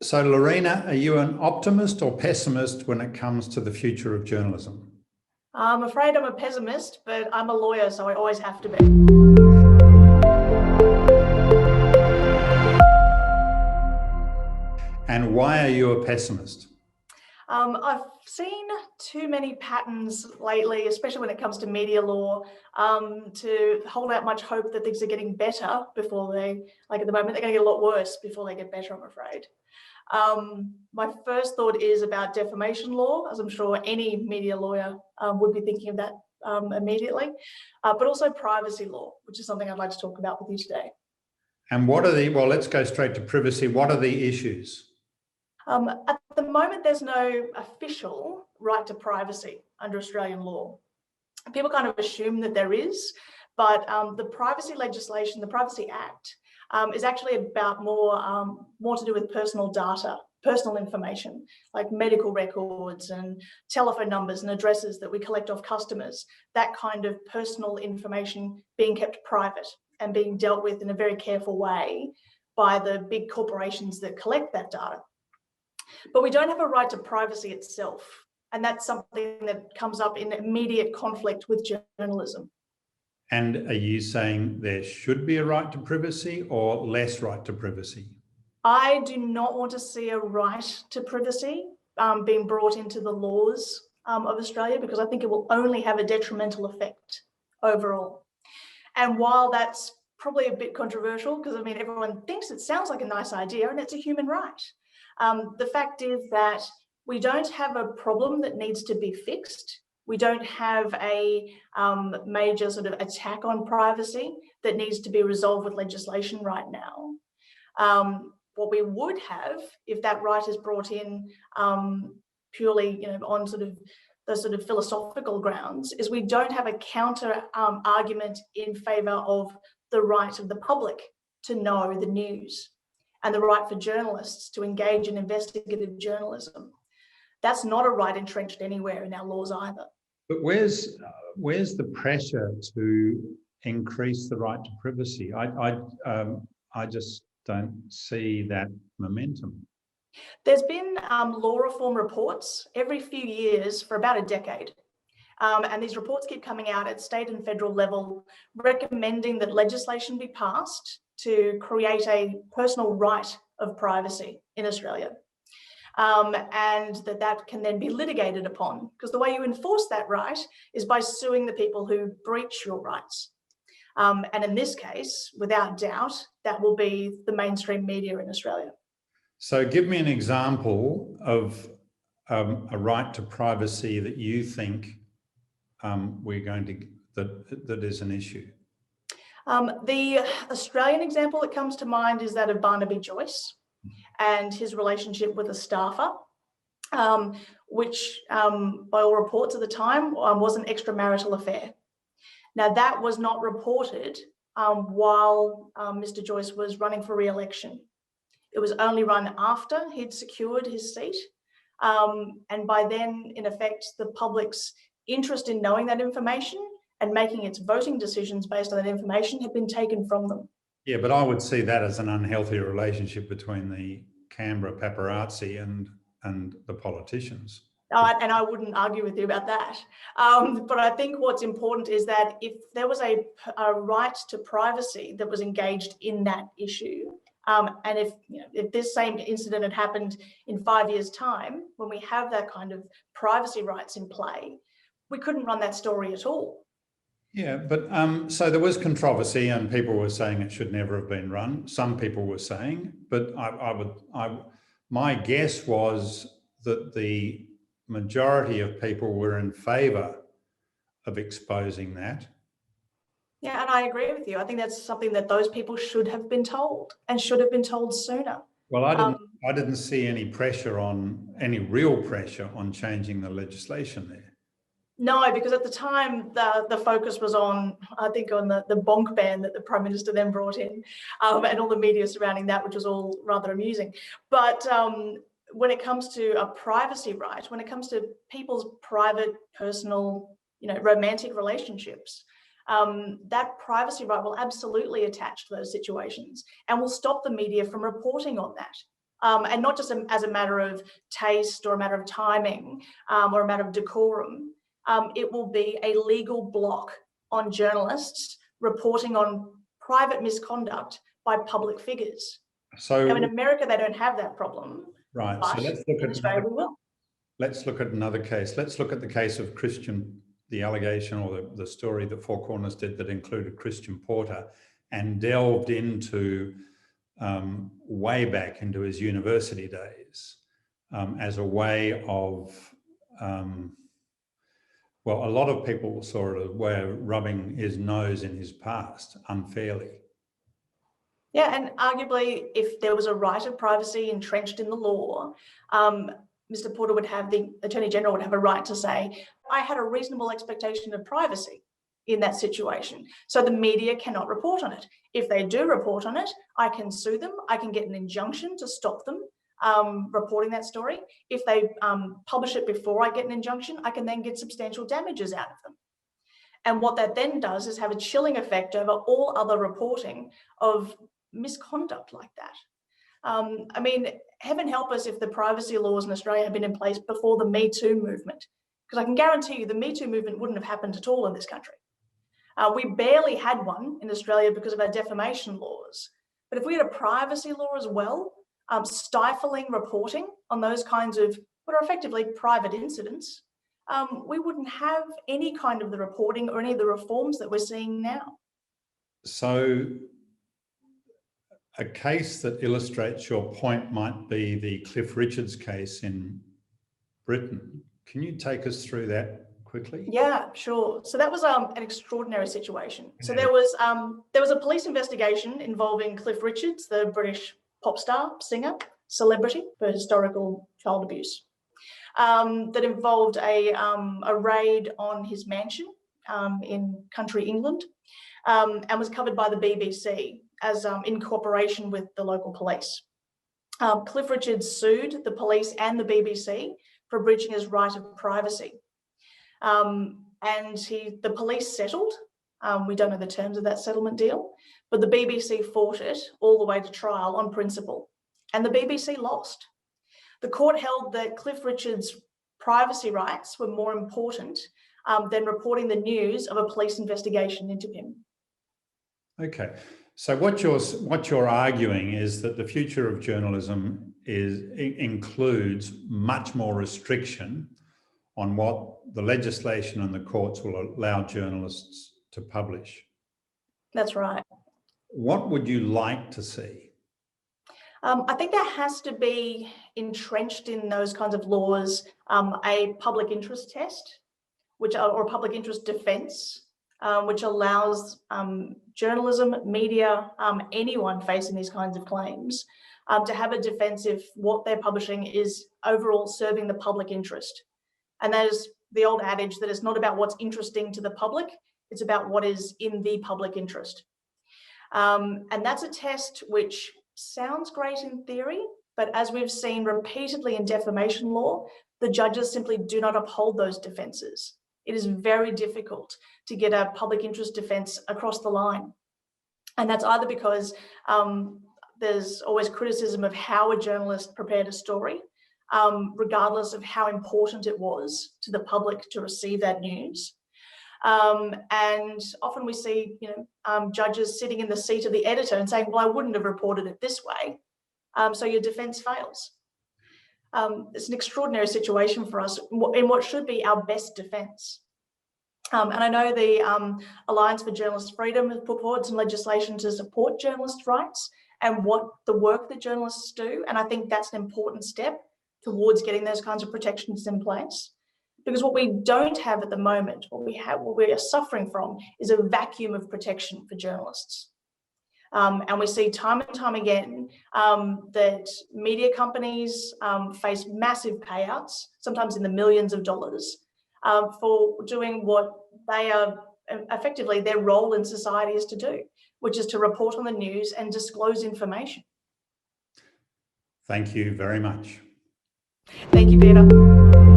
So, Larina, are you an optimist or pessimist when it comes to the future of journalism? I'm afraid I'm a pessimist, but I'm a lawyer, so I always have to be. And why are you a pessimist? I've seen too many patterns lately, especially when it comes to media law, to hold out much hope that things are getting better before like at the moment, they're going to get a lot worse before they get better, I'm afraid. My first thought is about defamation law, as I'm sure any media lawyer would be thinking of that immediately, but also privacy law, which is something I'd like to talk about with you today. And well, let's go straight to privacy. What are the issues? At the moment, there's no official right to privacy under Australian law. People kind of assume that there is, but the privacy legislation, the Privacy Act, is actually about more to do with personal data, personal information, like medical records and telephone numbers and addresses that we collect off customers, that kind of personal information being kept private and being dealt with in a very careful way by the big corporations that collect that data. But we don't have a right to privacy itself. And that's something that comes up in immediate conflict with journalism. And are you saying there should be a right to privacy or less right to privacy? I do not want to see a right to privacy being brought into the laws of Australia, because I think it will only have a detrimental effect overall. And while that's probably a bit controversial, because I mean, everyone thinks it sounds like a nice idea and it's a human right. The fact is that we don't have a problem that needs to be fixed. We don't have a major sort of attack on privacy that needs to be resolved with legislation right now. What we would have, if that right is brought in purely, on the sort of philosophical grounds, is we don't have a counter argument in favour of the right of the public to know the news and the right for journalists to engage in investigative journalism. That's not a right entrenched anywhere in our laws either. But where's the pressure to increase the right to privacy? I just don't see that momentum. There's been law reform reports every few years for about a decade. And these reports keep coming out at state and federal level, recommending that legislation be passed to create a personal right of privacy in Australia. And that can then be litigated upon, because the way you enforce that right is by suing the people who breach your rights. And in this case, without doubt, that will be the mainstream media in Australia. So give me an example of a right to privacy that you think that is an issue. The Australian example that comes to mind is that of Barnaby Joyce and his relationship with a staffer, which by all reports at the time was an extramarital affair. Now that was not reported while Mr. Joyce was running for re-election. It was only run after he'd secured his seat. And by then, in effect, the public's interest in knowing that information and making its voting decisions based on that information had been taken from them. Yeah, but I would see that as an unhealthy relationship between the Canberra paparazzi and the politicians. And I wouldn't argue with you about that. But I think what's important is that if there was a right to privacy that was engaged in that issue, and if this same incident had happened in 5 years' time, when we have that kind of privacy rights in play, we couldn't run that story at all. Yeah, but so there was controversy and people were saying it should never have been run. Some people were saying, but my guess was that the majority of people were in favour of exposing that. Yeah, and I agree with you. I think that's something that those people should have been told and should have been told sooner. Well, I didn't see any real pressure on changing the legislation there. No, because at the time, the focus was on, I think, on the bonk ban that the Prime Minister then brought in, and all the media surrounding that, which was all rather amusing. But when it comes to a privacy right, when it comes to people's private, personal, romantic relationships, that privacy right will absolutely attach to those situations and will stop the media from reporting on that. and not just as a matter of taste or a matter of timing or a matter of decorum. It will be a legal block on journalists reporting on private misconduct by public figures. So now, in America, they don't have that problem. Right. But so let's look in at Australia, we will. Let's look at another case. Let's look at the case of the allegation or the story that Four Corners did that included Christian Porter and delved into way back into his university days as a way of, well, a lot of people saw it as a way of rubbing his nose in his past unfairly. Yeah, and arguably, if there was a right of privacy entrenched in the law, Mr. Porter the Attorney General would have a right to say, I had a reasonable expectation of privacy in that situation. So the media cannot report on it. If they do report on it, I can sue them. I can get an injunction to stop them reporting that story. If they publish it before I get an injunction, I can then get substantial damages out of them. And what that then does is have a chilling effect over all other reporting of misconduct like that. I mean, heaven help us if the privacy laws in Australia had been in place before the Me Too movement, because I can guarantee you the Me Too movement wouldn't have happened at all in this country. We barely had one in Australia because of our defamation laws. But if we had a privacy law as well, stifling reporting on those kinds of what are effectively private incidents, we wouldn't have any kind of the reporting or any of the reforms that we're seeing now. So a case that illustrates your point might be the Cliff Richards case in Britain. Can you take us through that quickly? Yeah, sure. So that was an extraordinary situation. So there was a police investigation involving Cliff Richards, the British pop star, singer, celebrity for historical child abuse, that involved a raid on his mansion in country England, and was covered by the BBC as in cooperation with the local police. Cliff Richards sued the police and the BBC for breaching his right of privacy. And the police settled. We don't know the terms of that settlement deal, but the BBC fought it all the way to trial on principle, and the BBC lost. The court held that Cliff Richards' privacy rights were more important than reporting the news of a police investigation into him. Okay. So what you're arguing is that the future of journalism includes much more restriction on what the legislation and the courts will allow journalists to publish. That's right. What would you like to see? I think there has to be entrenched in those kinds of laws a public interest test, or a public interest defence, which allows journalism, media, anyone facing these kinds of claims to have a defence if what they're publishing is overall serving the public interest. And that is the old adage that it's not about what's interesting to the public, it's about what is in the public interest. And that's a test which sounds great in theory, but as we've seen repeatedly in defamation law, the judges simply do not uphold those defences. It is very difficult to get a public interest defence across the line. And that's either because there's always criticism of how a journalist prepared a story, regardless of how important it was to the public to receive that news. And often we see, judges sitting in the seat of the editor and saying, well, I wouldn't have reported it this way. So your defence fails. It's an extraordinary situation for us in what should be our best defence. And I know the Alliance for Journalist Freedom has put forward some legislation to support journalist rights and what the work that journalists do. And I think that's an important step towards getting those kinds of protections in place. Because what we don't have at the moment, what we are suffering from, is a vacuum of protection for journalists. And we see time and time again that media companies face massive payouts, sometimes in the millions of dollars, for doing what they are effectively their role in society is to do, which is to report on the news and disclose information. Thank you very much. Thank you, Peter.